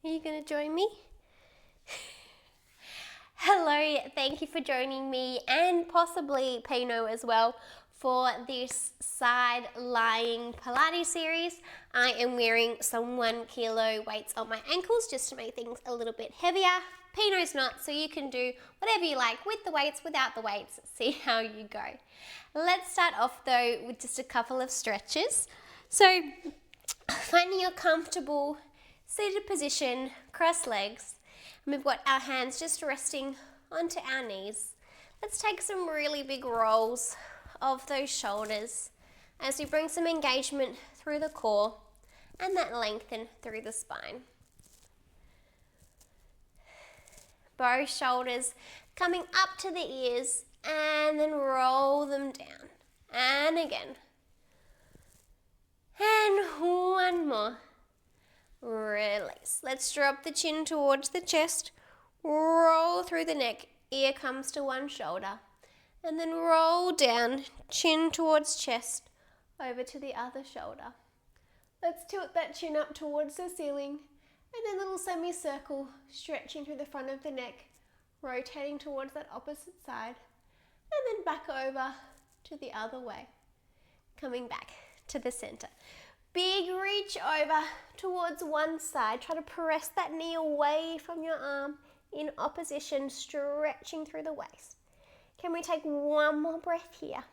Are you going to join me? Hello, thank you for joining me and possibly Pino as well for this side lying Pilates series. I am wearing some 1 kilo weights on my ankles just to make things a little bit heavier. Pino's not, so you can do whatever you like with the weights, without the weights, see how you go. Let's start off though with just a couple of stretches. So finding your comfortable seated position, cross legs, and we've got our hands just resting onto our knees. Let's take some really big rolls of those shoulders as we bring some engagement through the core and that lengthen through the spine. Both shoulders coming up to the ears and then roll them down. And again. And one more. Release. Let's drop the chin towards the chest. Roll through the neck. Ear comes to one shoulder. And then roll down, chin towards chest, over to the other shoulder. Let's tilt that chin up towards the ceiling. And then a little semicircle, stretching through the front of the neck, rotating towards that opposite side, and then back over to the other way. Coming back to the center. Big reach over towards one side. Try to press that knee away from your arm in opposition, stretching through the waist. Can we take one more breath here?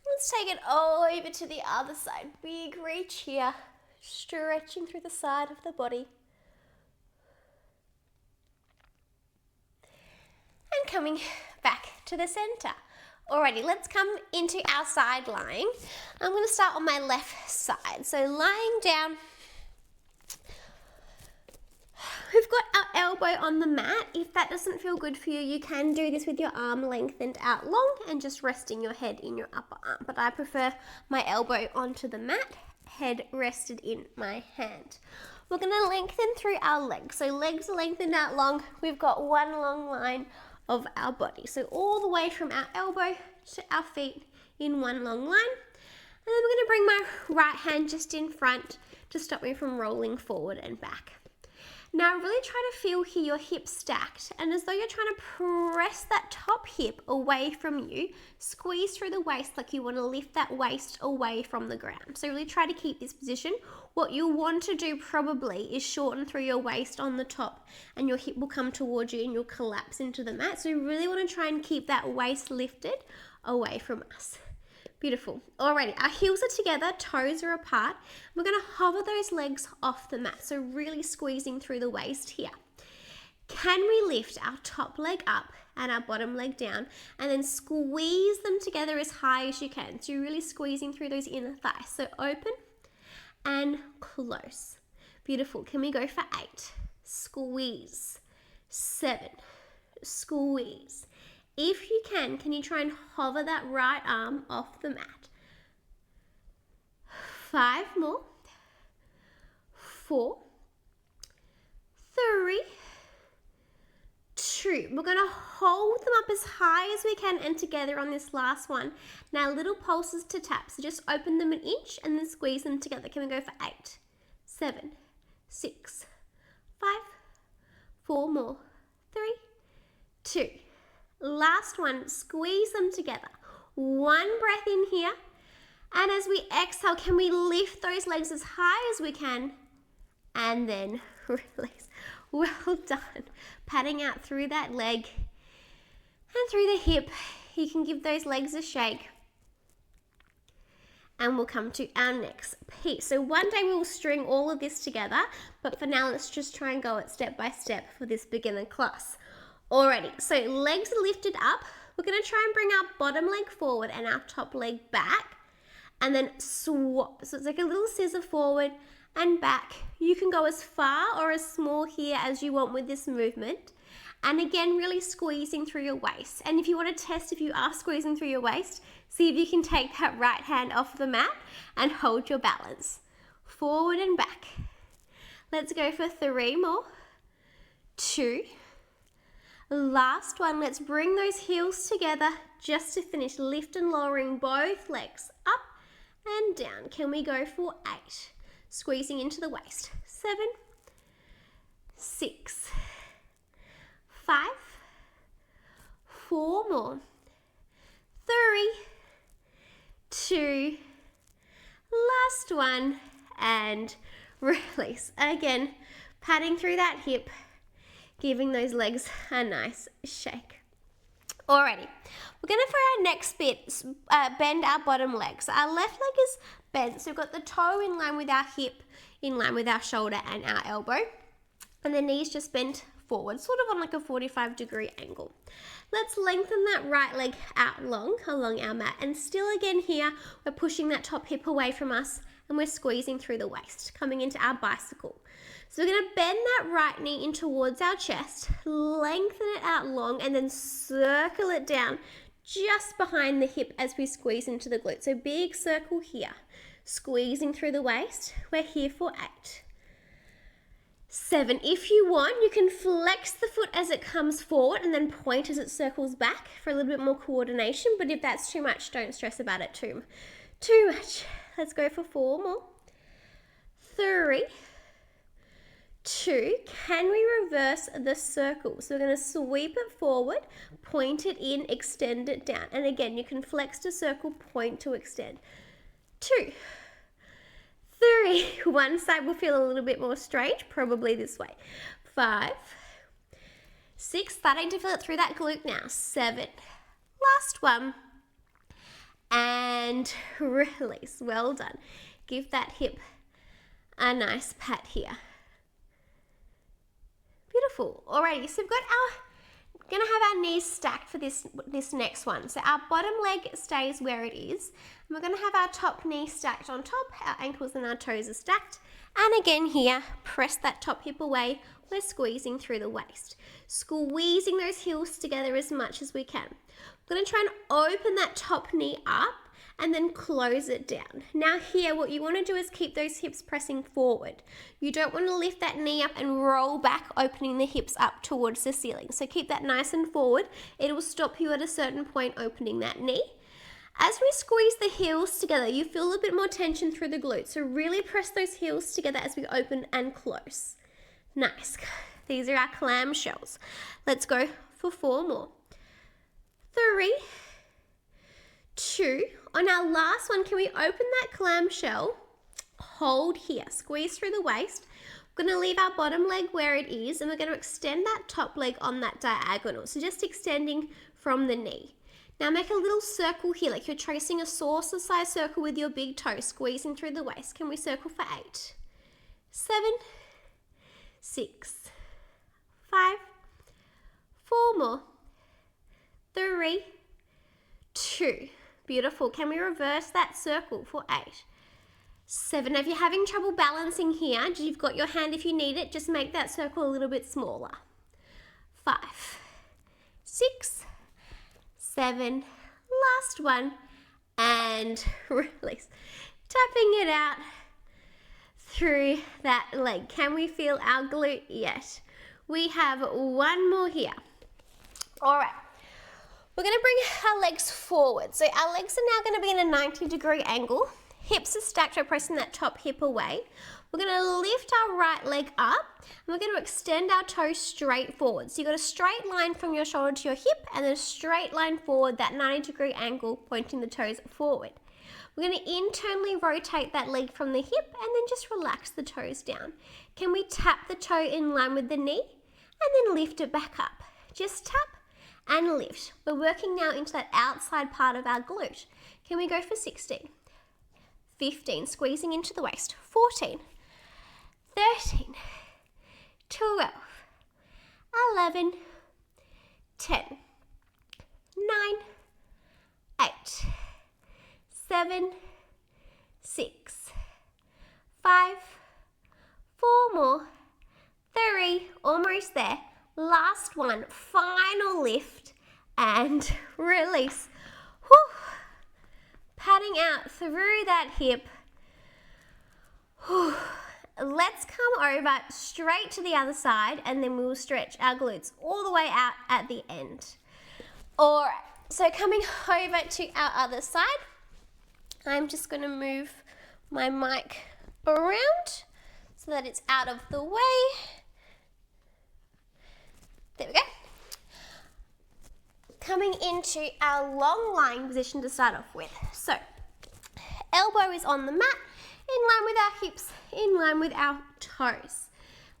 Let's take it all over to the other side. Big reach here. Stretching through the side of the body. And coming back to the center. Alrighty, let's come into our side lying. I'm going to start on my left side. So lying down, we've got our elbow on the mat. If that doesn't feel good for you, you can do this with your arm lengthened out long and just resting your head in your upper arm. But I prefer my elbow onto the mat, head rested in my hand. We're going to lengthen through our legs. So legs are lengthened out long. We've got one long line of our body. So all the way from our elbow to our feet in one long line. And then we're going to bring my right hand just in front to stop me from rolling forward and back. Now really try to feel here your hips stacked, and as though you're trying to press that top hip away from you, squeeze through the waist like you want to lift that waist away from the ground. So really try to keep this position. What you'll want to do probably is shorten through your waist on the top, and your hip will come towards you and you'll collapse into the mat. So you really want to try and keep that waist lifted away from us. Beautiful. Alrighty, our heels are together, toes are apart. We're going to hover those legs off the mat, so really squeezing through the waist here. Can we lift our top leg up and our bottom leg down, and then squeeze them together as high as you can? So you're really squeezing through those inner thighs. So open and close. Beautiful. Can we go for 8? Squeeze. 7. Squeeze. If you can you try and hover that right arm off the mat? 5 more. 4, 3, 2. We're going to hold them up as high as we can and together on this last one. Now little pulses to tap, so just open them an inch and then squeeze them together. Can we go for 8, 7, 6, 5, 4 more, 3, 2. Last one, squeeze them together. One breath in here. And as we exhale, can we lift those legs as high as we can? And then release. Well done. Patting out through that leg and through the hip. You can give those legs a shake. And we'll come to our next piece. So one day we'll string all of this together, but for now, let's just try and go it step by step for this beginner class. Alrighty, so legs are lifted up. We're going to try and bring our bottom leg forward and our top leg back, and then swap. So it's like a little scissor forward and back. You can go as far or as small here as you want with this movement. And again, really squeezing through your waist. And if you want to test if you are squeezing through your waist, see if you can take that right hand off the mat and hold your balance. Forward and back. Let's go for 3 more. 2. Last one, let's bring those heels together just to finish. Lift and lowering both legs up and down. Can we go for 8? Squeezing into the waist. 7, 6, 5, 4 more, 3, 2, last one, and release. Again, patting through that hip, giving those legs a nice shake. Alrighty, we're going to, for our next bit, bend our bottom leg. So our left leg is bent, so we've got the toe in line with our hip, in line with our shoulder and our elbow, and the knees just bent forward, sort of on like a 45-degree angle. Let's lengthen that right leg out long along our mat, and still again here, we're pushing that top hip away from us and we're squeezing through the waist, coming into our bicycle. So we're going to bend that right knee in towards our chest, lengthen it out long, and then circle it down just behind the hip as we squeeze into the glute. So big circle here, squeezing through the waist. We're here for 8. 7. If you want, you can flex the foot as it comes forward and then point as it circles back for a little bit more coordination. But if that's too much, don't stress about it too much. Let's go for 4 more. 3, 2. Can we reverse the circle? So we're going to sweep it forward, point it in, extend it down. And again, you can flex to circle, point to extend. 2, 3. One side will feel a little bit more strange, probably this way. 5, 6. Starting to feel it through that glute now. 7. Last one. And release. Well done. Give that hip a nice pat here. Beautiful. Alrighty, so we're going to have our knees stacked for this next one. So our bottom leg stays where it is. And we're going to have our top knee stacked on top. Our ankles and our toes are stacked. And again here, press that top hip away. We're squeezing through the waist. Squeezing those heels together as much as we can. We're going to try and open that top knee up and then close it down. Now here, what you want to do is keep those hips pressing forward. You don't want to lift that knee up and roll back, opening the hips up towards the ceiling. So keep that nice and forward. It will stop you at a certain point opening that knee. As we squeeze the heels together, you feel a bit more tension through the glutes. So really press those heels together as we open and close. Nice. These are our clamshells. Let's go for 4 more. 3, 2. On our last one, can we open that clamshell? Hold here. Squeeze through the waist. We're going to leave our bottom leg where it is, and we're going to extend that top leg on that diagonal. So just extending from the knee. Now make a little circle here, like you're tracing a saucer-sized circle with your big toe, squeezing through the waist. Can we circle for 8, 7, 6, 5, 4 more, 3, 2. Beautiful. Can we reverse that circle for 8, 7. Now, if you're having trouble balancing here, you've got your hand if you need it, just make that circle a little bit smaller. 5, 6, 7. Last one. And release. Tapping it out through that leg. Can we feel our glute yet? We have 1 more here. All right. We're going to bring our legs forward. So our legs are now going to be in a 90-degree angle. Hips are stacked, we're pressing that top hip away. We're going to lift our right leg up and we're going to extend our toes straight forward. So you've got a straight line from your shoulder to your hip and then a straight line forward, that 90-degree angle pointing the toes forward. We're going to internally rotate that leg from the hip and then just relax the toes down. Can we tap the toe in line with the knee and then lift it back up? Just tap and lift. We're working now into that outside part of our glute. Can we go for 16, 15, squeezing into the waist, 14, 13, 12, 11, 10, 9, 8, 7, 6, 5, 4 more, 3, almost there. Last one, final lift and release. Whew. Patting out through that hip. Whew. Let's come over straight to the other side and then we'll stretch our glutes all the way out at the end. All right, so coming over to our other side, I'm just going to move my mic around so that it's out of the way. There we go. Coming into our long lying position to start off with. So, elbow is on the mat, in line with our hips, in line with our toes.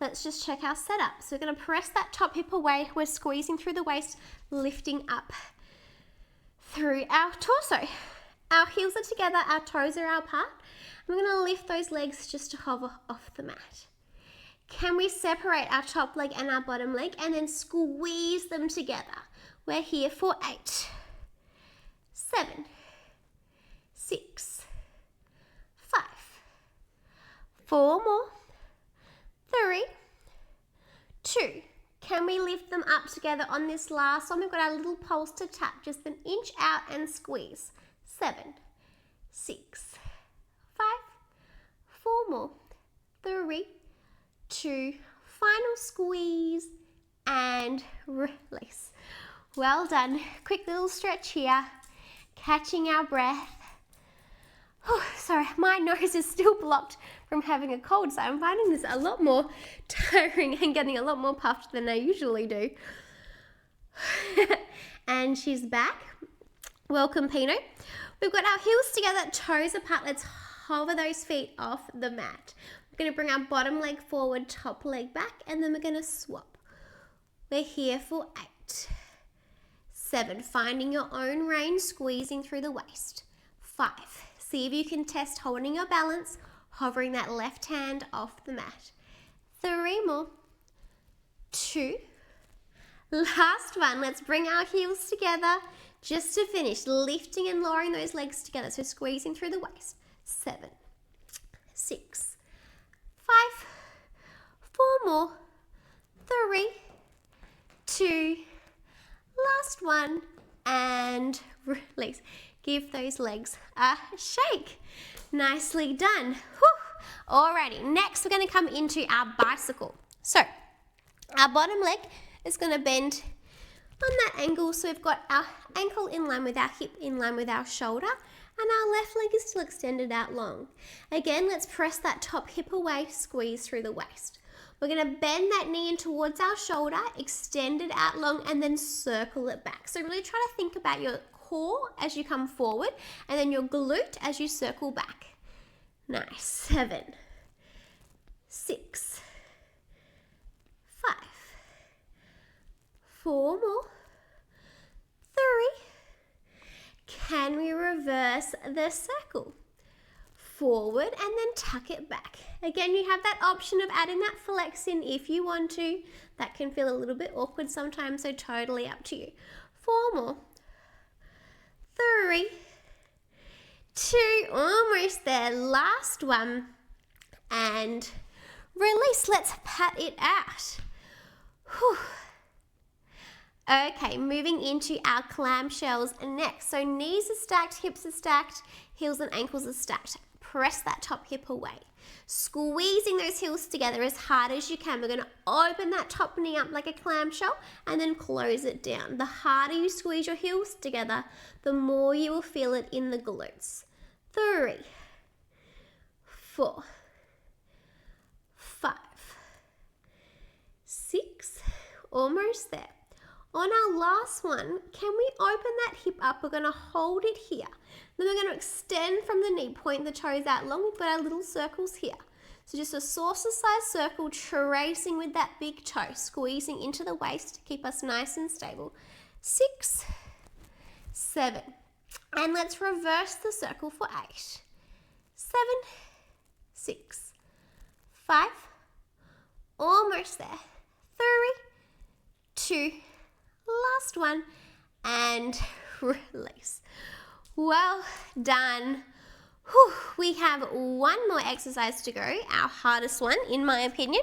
Let's just check our setup. So we're going to press that top hip away. We're squeezing through the waist, lifting up through our torso. Our heels are together, our toes are apart. We're going to lift those legs just to hover off the mat. Can we separate our top leg and our bottom leg and then squeeze them together? We're here for 8, 7, 6, 5, 4 more, 3, 2. Can we lift them up together on this last one? We've got our little pulse to tap, just an inch out and squeeze. 7, 6, 5, 4 more, 3, 2, final squeeze and release. Well done. Quick little stretch here, catching our breath. Oh, sorry, my nose is still blocked from having a cold, so I'm finding this a lot more tiring and getting a lot more puffed than I usually do. And she's back. Welcome, Pino. We've got our heels together, toes apart. Let's hover those feet off the mat. We're going to bring our bottom leg forward, top leg back, and then we're going to swap. We're here for 8, 7, finding your own range, squeezing through the waist. 5, see if you can test holding your balance, hovering that left hand off the mat. 3 more, 2, last one. Let's bring our heels together just to finish, lifting and lowering those legs together, so squeezing through the waist. 7, 6, 5, 4 more, 3, 2, last one, and release. Give those legs a shake. Nicely done. Whew. Alrighty, next we're going to come into our bicycle. So, our bottom leg is going to bend on that angle, so we've got our ankle in line with our hip, in line with our shoulder, and our left leg is still extended out long. Again, let's press that top hip away, squeeze through the waist. We're going to bend that knee in towards our shoulder, extend it out long, and then circle it back. So really try to think about your core as you come forward, and then your glute as you circle back. Nice. 7, 6, 5, 4 more, 3. Can we reverse the circle? Forward and then tuck it back. Again, you have that option of adding that flex in if you want to. That can feel a little bit awkward sometimes, so totally up to you. 4 more, 3, 2, almost there. Last one, and release. Let's pat it out. Whew. Okay, moving into our clamshells next. So knees are stacked, hips are stacked, heels and ankles are stacked. Press that top hip away. Squeezing those heels together as hard as you can. We're going to open that top knee up like a clamshell and then close it down. The harder you squeeze your heels together, the more you will feel it in the glutes. 3, 4, 5, 6, almost there. On our last one, can we open that hip up? We're going to hold it here. Then we're going to extend from the knee, point the toes out long. We've got our little circles here. So just a saucer-sized circle, tracing with that big toe, squeezing into the waist to keep us nice and stable. 6, 7. And let's reverse the circle for 8, 7, 6, 5. Almost there. 3, 2. Last one, and release. Well done. Whew. We have one more exercise to go, our hardest one in my opinion.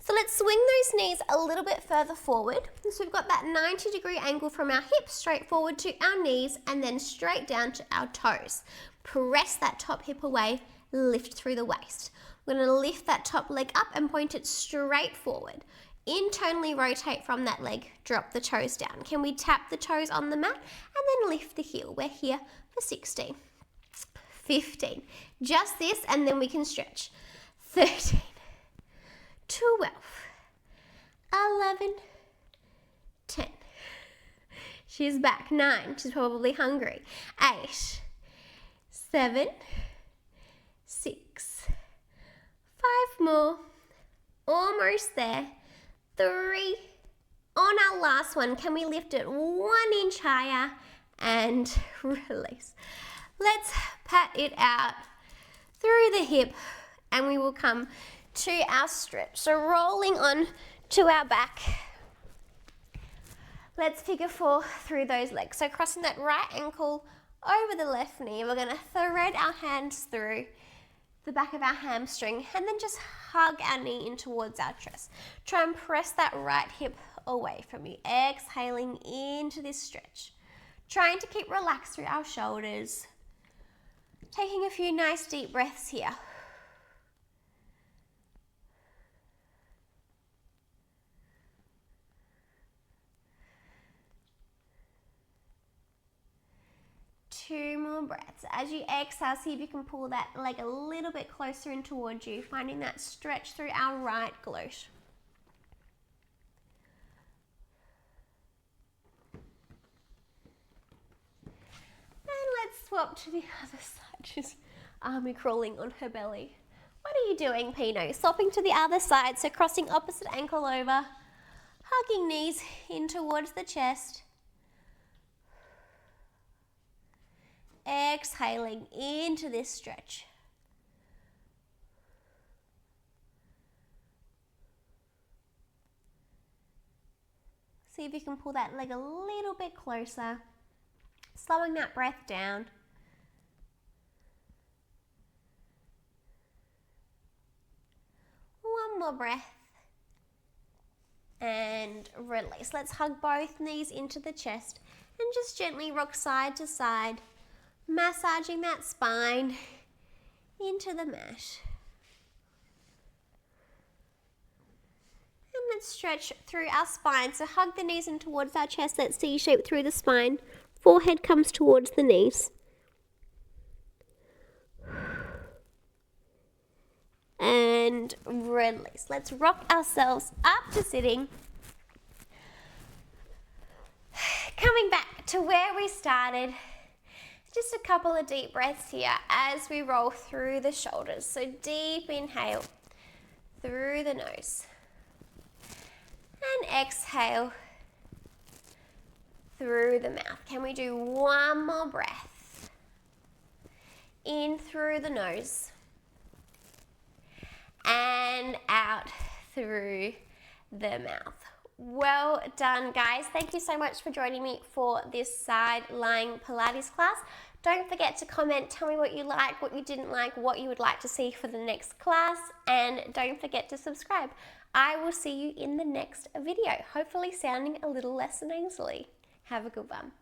So let's swing those knees a little bit further forward. So we've got that 90-degree angle from our hips straight forward to our knees and then straight down to our toes. Press that top hip away, lift through the waist. We're going to lift that top leg up and point it straight forward. Internally rotate from that leg, drop the toes down. Can we tap the toes on the mat and then lift the heel? We're here for 16, 15. Just this and then we can stretch. 13, 12, 11, She's back. 9. She's probably hungry. 8, 7, 6, 5 more. Almost there. 3. On our last one, can we lift it 1 inch higher and release? Let's pat it out through the hip and we will come to our stretch. So rolling on to our back. Let's figure 4 through those legs. So crossing that right ankle over the left knee. We're going to thread our hands through the back of our hamstring and then just hug our knee in towards our chest. Try and press that right hip away from you. Exhaling into this stretch. Trying to keep relaxed through our shoulders. Taking a few nice deep breaths here. Two more breaths. As you exhale, see if you can pull that leg a little bit closer in towards you, finding that stretch through our right glute. Let's swap to the other side. She's army crawling on her belly. What are you doing, Pino? Swapping to the other side, so crossing opposite ankle over, hugging knees in towards the chest. Exhaling into this stretch. See if you can pull that leg a little bit closer. Slowing that breath down. One more breath. And release. Let's hug both knees into the chest and just gently rock side to side, massaging that spine into the mat. And let's stretch through our spine. So hug the knees in towards our chest, that C shape through the spine. Forehead comes towards the knees. And release. Let's rock ourselves up to sitting. Coming back to where we started. Just a couple of deep breaths here as we roll through the shoulders. So deep inhale through the nose. And exhale through the mouth. Can we do one more breath? In through the nose. And out through the mouth. Well done, guys. Thank you so much for joining me for this side lying Pilates class. Don't forget to comment, tell me what you like, what you didn't like, what you would like to see for the next class, and don't forget to subscribe. I will see you in the next video, hopefully sounding a little less nasally. Have a good one.